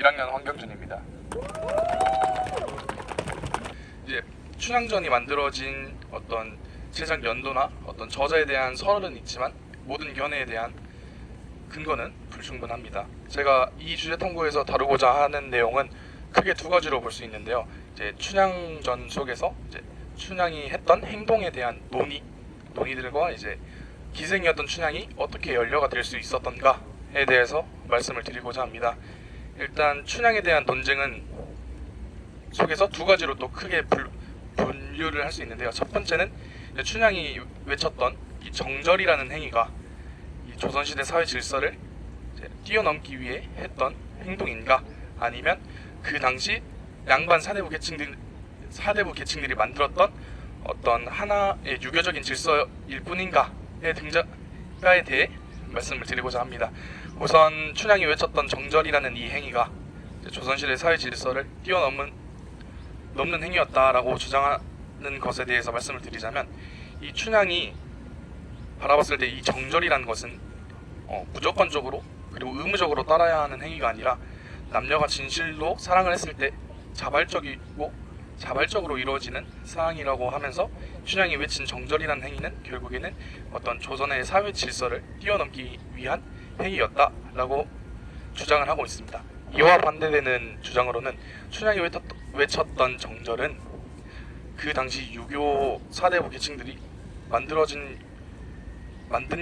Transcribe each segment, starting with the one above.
1학년 황경준입니다. 이제 춘향전이 만들어진 어떤 제작 연도나 어떤 저자에 대한 설은 있지만 모든 견해에 대한 근거는 불충분합니다. 제가 이 주제 탐구에서 다루고자 하는 내용은 크게 두 가지로 볼 수 있는데요. 이제 춘향전 속에서 이제 춘향이 했던 행동에 대한 논의들과 이제 기생이었던 춘향이 어떻게 연려가 될 수 있었던가에 대해서 말씀을 드리고자 합니다. 일단 춘향에 대한 논쟁은 속에서 두 가지로 또 크게 분류를 할 수 있는데요. 첫 번째는 춘향이 외쳤던 이 정절이라는 행위가 이 조선시대 사회 질서를 뛰어넘기 위해 했던 행동인가, 아니면 그 당시 양반 사대부 계층들이 만들었던 어떤 하나의 유교적인 질서일 뿐인가에 대해 말씀을 드리고자 합니다. 우선 춘향이 외쳤던 정절이라는 이 행위가 조선시대 사회 질서를 뛰어넘는 행위였다라고 주장하는 것에 대해서 말씀을 드리자면, 이 춘향이 바라봤을 때 이 정절이라는 것은 무조건적으로 그리고 의무적으로 따라야 하는 행위가 아니라 남녀가 진실로 사랑을 했을 때 자발적으로 이루어지는 사랑이라고 하면서, 춘향이 외친 정절이라는 행위는 결국에는 어떤 조선의 사회 질서를 뛰어넘기 위한 행위였다라고 주장을 하고 있습니다. 이와 반대되는 주장으로는 춘향이 외쳤던 정절은 그 당시 유교 사대부 계층들이 만든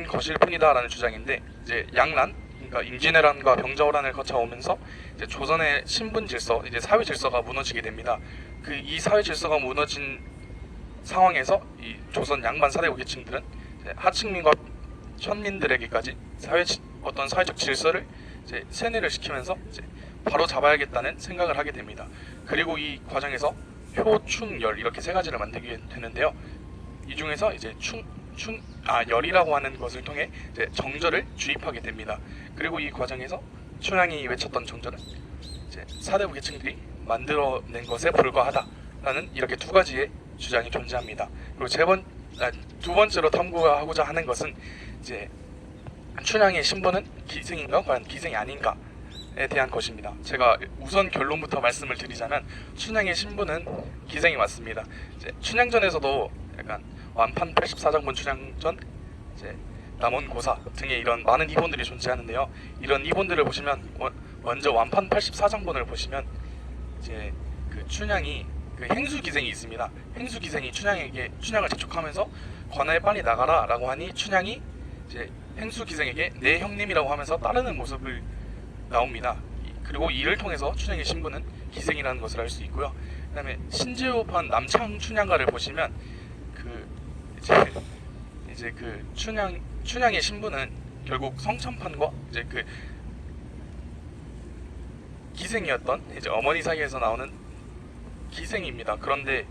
것일 뿐이다라는 주장인데, 이제 양란, 그러니까 임진왜란과 병자호란을 거쳐오면서 이제 조선의 신분 질서, 이제 사회 질서가 무너지게 됩니다. 이 사회 질서가 무너진 상황에서 이 조선 양반 사대부 계층들은 하층민과 천민들에게까지 어떤 사회적 질서를 이제 세뇌를 시키면서 이제 바로 잡아야겠다는 생각을 하게 됩니다. 그리고 이 과정에서 효충열 이렇게 세 가지를 만들게 되는데요. 이 중에서 이제 열이라고 하는 것을 통해 이제 정절을 주입하게 됩니다. 그리고 이 과정에서 춘향이 외쳤던 정절은 이제 사대부 계층들이 만들어낸 것에 불과하다라는 이렇게 두 가지의 주장이 존재합니다. 그리고 두 번째로 탐구하고자 하는 것은 이제 춘향의 신분은 기생인가 과연 기생이 아닌가에 대한 것입니다. 제가 우선 결론부터 말씀을 드리자면 춘향의 신분은 기생이 맞습니다. 이제 춘향전에서도 약간 완판 84장본 춘향전, 이제 남원고사 등의 이런 많은 이본들이 존재하는데요. 이런 이본들을 보시면 먼저 완판 84장본을 보시면 이제 그 춘향이 그 행수기생이 있습니다. 행수기생이 춘향을 재촉하면서 관아에 빨리 나가라라고 하니 춘향이 이제 행수기생에게 내 형님이라고 하면서 따르는 모습을 나옵니다. 그리고 이를 통해서 춘향의 신분은 기생이라는 것을 알 수 있고요. 그다음에 신제호판 남창 춘향가를 보시면 이제 그 춘향의 신분은 결국 성참판과 이제 그 기생이었던 이제 어머니 사이에서 나오는 기생입니다. 그런데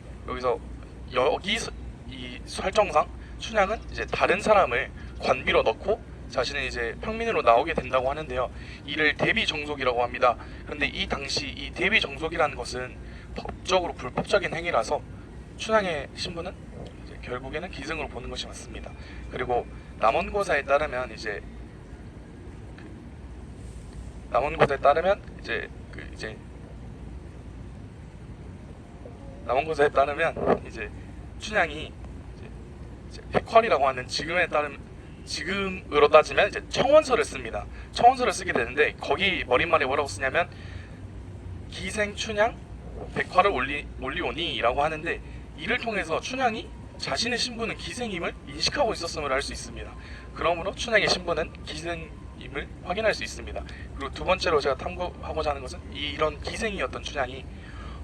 이 설정상 춘향은 이제 다른 사람을 관비로 넣고 자신은 이제 평민으로 나오게 된다고 하는데요. 이를 대비정속이라고 합니다. 그런데 이 당시 이 대비정속이라는 것은 법적으로 불법적인 행위라서 춘향의 신분은 이제 결국에는 기생으로 보는 것이 맞습니다. 그리고 남원고사에 따르면 이제 춘향이 이제 백활이라고 하는 지금으로 따지면 이제 청원서를 씁니다. 청원서를 쓰게 되는데 거기 머릿말에 뭐라고 쓰냐면 기생 춘향 백화를 올리오니라고 하는데, 이를 통해서 춘향이 자신의 신분은 기생임을 인식하고 있었음을 알 수 있습니다. 그러므로 춘향의 신분은 기생임을 확인할 수 있습니다. 그리고 두 번째로 제가 탐구하고자 하는 것은 이런 기생이었던 춘향이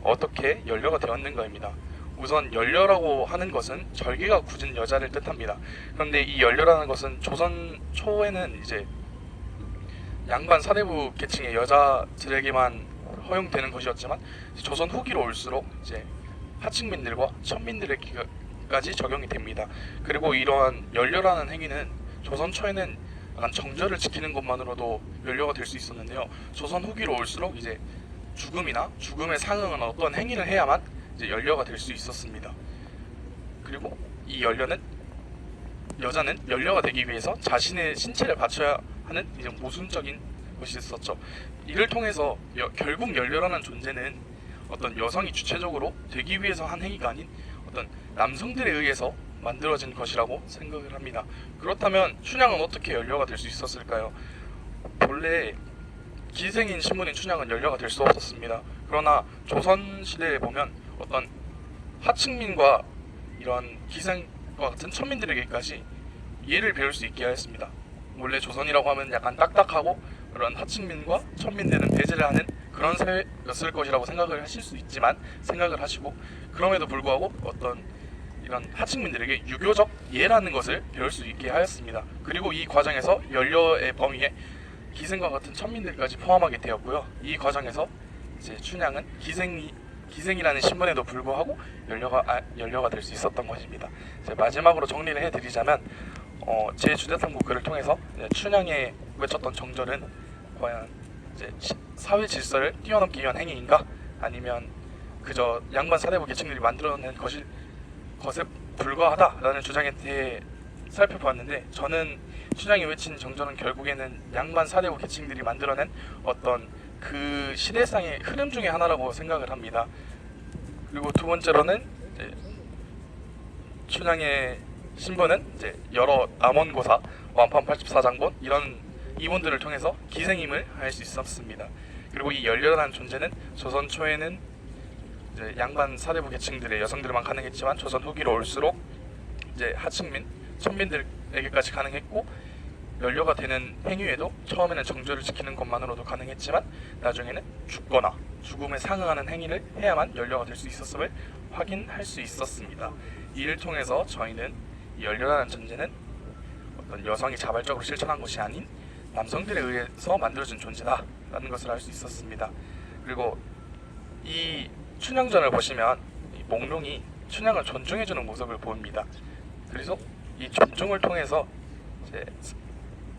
어떻게 연려가 되었는가입니다. 우선 연려라고 하는 것은 절개가 굳은 여자를 뜻합니다. 그런데 이 연려라는 것은 조선 초에는 이제 양반 사대부 계층의 여자들에게만 허용되는 것이었지만, 조선 후기로 올수록 이제 하층민들과 천민들에게까지 적용이 됩니다. 그리고 이러한 연려라는 행위는 조선 초에는 약간 정절을 지키는 것만으로도 연려가 될 수 있었는데요. 조선 후기로 올수록 이제 죽음에 상응한 어떤 행위를 해야만 이제 연려가 될 수 있었습니다. 그리고 이 여자는 연려가 되기 위해서 자신의 신체를 바쳐야 하는 이제 모순적인 것이 있었죠. 이를 통해서 결국 연료라는 존재는 어떤 여성이 주체적으로 되기 위해서 한 행위가 아닌 어떤 남성들에 의해서 만들어진 것이라고 생각을 합니다. 그렇다면 춘향은 어떻게 연료가 될 수 있었을까요? 본래 기생인 신분인 춘향은 연료가 될 수 없었습니다. 그러나 조선시대에 보면 어떤 하층민과 이런 기생과 같은 천민들에게까지 예를 배울 수 있게 하였습니다. 원래 조선이라고 하면 약간 딱딱하고 그런 하층민과 천민들은 배제를 하는 그런 사회였을 것이라고 생각을 하실 수 있지만 생각을 하시고, 그럼에도 불구하고 어떤 이런 하층민들에게 유교적 예라는 것을 배울 수 있게 하였습니다. 그리고 이 과정에서 연료의 범위에 기생과 같은 천민들까지 포함하게 되었고요. 이 과정에서 이제 춘향은 기생이라는 신분에도 불구하고 연료가 될 수 있었던 것입니다. 이제 마지막으로 정리를 해드리자면 제 주대탐구 글을 통해서 춘향의 외쳤던 정절은 과연 이제 사회 질서를 뛰어넘기 위한 행위인가, 아니면 그저 양반 사대부 계층들이 만들어낸 것에 불과하다라는 주장에 대해 살펴보았는데, 저는 춘향이 외친 정절은 결국에는 양반 사대부 계층들이 만들어낸 어떤 그 시대상의 흐름 중에 하나라고 생각을 합니다. 그리고 두 번째로는 이제 춘향의 신분은 이제 여러 남원고사, 완판 84장본 이런 이분들을 통해서 기생임을 할 수 있었습니다. 그리고 이 연료라는 존재는 조선 초에는 이제 양반 사대부 계층들의 여성들만 가능했지만 조선 후기로 올수록 이제 하층민, 천민들에게까지 가능했고, 연료가 되는 행위에도 처음에는 정조를 지키는 것만으로도 가능했지만 나중에는 죽거나 죽음에 상응하는 행위를 해야만 연료가 될 수 있었음을 확인할 수 있었습니다. 이를 통해서 저희는 이 연료라는 존재는 어떤 여성이 자발적으로 실천한 것이 아닌 남성들에 의해서 만들어진 존재다라는 것을 알 수 있었습니다. 그리고 이 춘향전을 보시면 이 몽룡이 춘향을 존중해주는 모습을 보입니다. 그래서 이 존중을 통해서 이제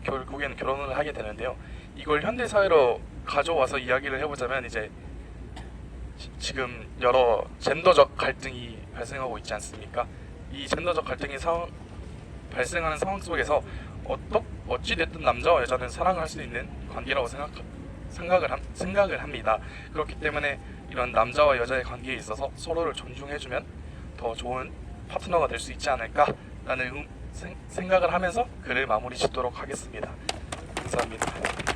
결국엔 결혼을 하게 되는데요. 이걸 현대 사회로 가져와서 이야기를 해보자면 이제 지금 여러 젠더적 갈등이 발생하고 있지 않습니까? 이 젠더적 갈등이 발생하는 상황 속에서 어찌 됐든 남자와 여자는 사랑을 할 수 있는 관계라고 생각을 합니다. 그렇기 때문에 이런 남자와 여자의 관계에 있어서 서로를 존중해주면 더 좋은 파트너가 될 수 있지 않을까라는 생각을 하면서 글을 마무리 짓도록 하겠습니다. 감사합니다.